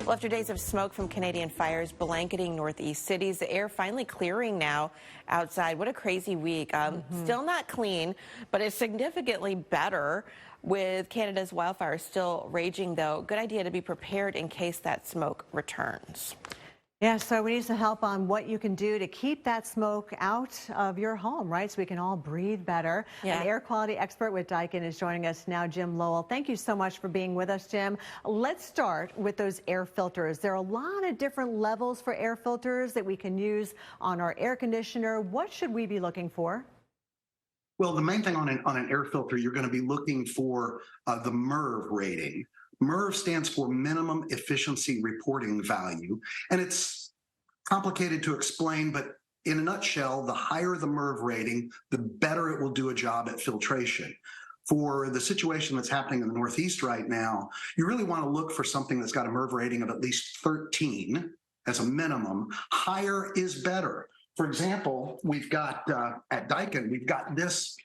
Well, after days of smoke from Canadian fires blanketing northeast cities, the air finally clearing now outside. What a crazy week. Still not clean, but it's significantly better. With Canada's wildfires still raging, though, good idea to be prepared in case that smoke returns. Yeah, so we need some help on what you can do to keep that smoke out of your home, right? So we can all breathe better. Yeah. An air quality expert with Daikin is joining us now, Jim Lowell. Thank you so much for being with us, Jim. Let's start with those air filters. There are a lot of different levels for air filters that we can use on our air conditioner. What should we be looking for? Well, the main thing on an air filter, you're going to be looking for the MERV rating. MERV stands for Minimum Efficiency Reporting Value, and it's complicated to explain, but in a nutshell, the higher the MERV rating, the better it will do a job at filtration. For the situation that's happening in the Northeast right now, you really want to look for something that's got a MERV rating of at least 13 as a minimum. Higher is better. For example, we've got at Daikin, we've got this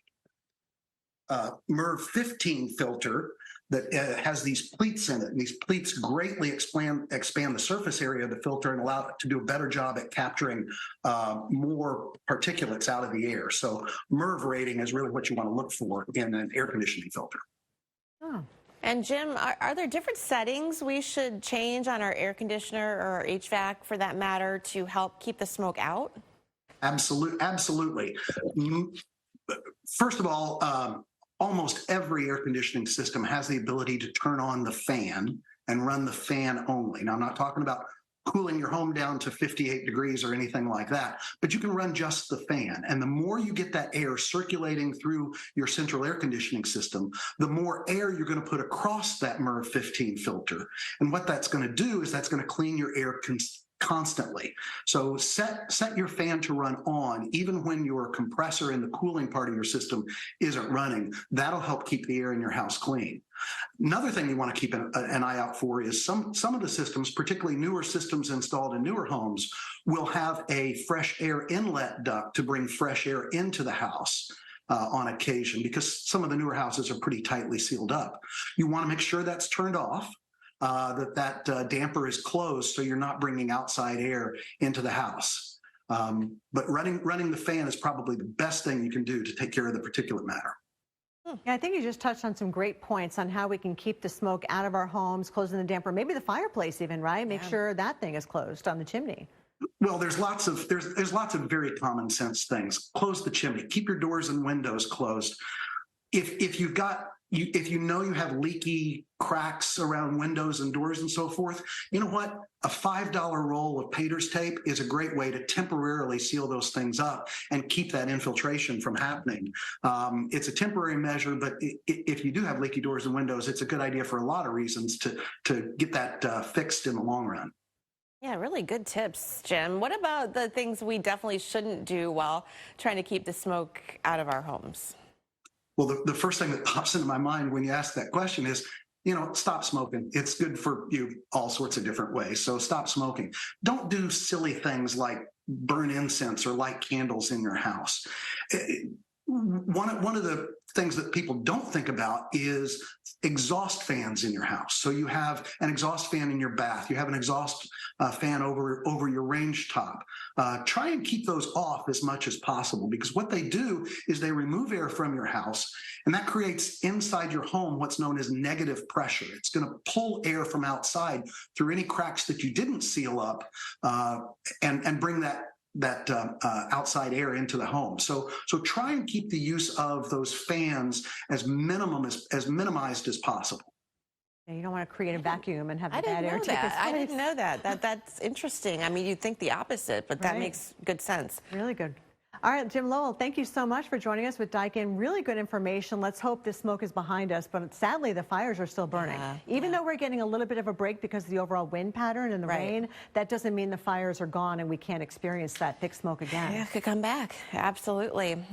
MERV 15 filter that has these pleats in it. And these pleats greatly expand the surface area of the filter and allow it to do a better job at capturing more particulates out of the air. So MERV rating is really what you want to look for in an air conditioning filter. Oh. And Jim, are there different settings we should change on our air conditioner or our HVAC for that matter to help keep the smoke out? Absolutely. First of all, almost every air conditioning system has the ability to turn on the fan and run the fan only. Now, I'm not talking about cooling your home down to 58 degrees or anything like that, but you can run just the fan. And the more you get that air circulating through your central air conditioning system, the more air you're going to put across that MERV 15 filter. And what that's going to do is that's going to clean your air constantly. So set your fan to run on even when your compressor in the cooling part of your system isn't running. That'll help keep the air in your house clean. Another thing you want to keep an eye out for is some of the systems, particularly newer systems installed in newer homes, will have a fresh air inlet duct to bring fresh air into the house on occasion, because some of the newer houses are pretty tightly sealed up. You want to make sure that's turned off. That damper is closed so you're not bringing outside air into the house. But running the fan is probably the best thing you can do to take care of the particulate matter. Yeah, I think you just touched on some great points on how we can keep the smoke out of our homes, closing the damper, maybe the fireplace even, right? Make sure that thing is closed on the chimney. Well, there's lots of very common sense things. Close the chimney. Keep your doors and windows closed. If you know you have leaky cracks around windows and doors and so forth, you know what? A $5 roll of painter's tape is a great way to temporarily seal those things up and keep that infiltration from happening. It's a temporary measure, but if you do have leaky doors and windows, it's a good idea for a lot of reasons to get that fixed in the long run. Yeah, really good tips, Jim. What about the things we definitely shouldn't do while trying to keep the smoke out of our homes? Well, the first thing that pops into my mind when you ask that question is, stop smoking. It's good for you all sorts of different ways. So stop smoking. Don't do silly things like burn incense or light candles in your house. One of the things that people don't think about is exhaust fans in your house. So you have an exhaust fan in your bath. You have an exhaust fan over your range top. Try and keep those off as much as possible, because what they do is they remove air from your house, and that creates inside your home what's known as negative pressure. It's going to pull air from outside through any cracks that you didn't seal up and bring that outside air into the home. So try and keep the use of those fans as minimized as possible. You don't want to create a vacuum and have the bad air take its place. I didn't know that. That's interesting. I mean, you'd think the opposite, but that makes good sense. Really good. All right, Jim Lowell, thank you so much for joining us with Daikin. Really good information. Let's hope this smoke is behind us, but sadly the fires are still burning. Even though we're getting a little bit of a break because of the overall wind pattern and the rain, that doesn't mean the fires are gone and we can't experience that thick smoke again. Yeah, it could come back. Absolutely.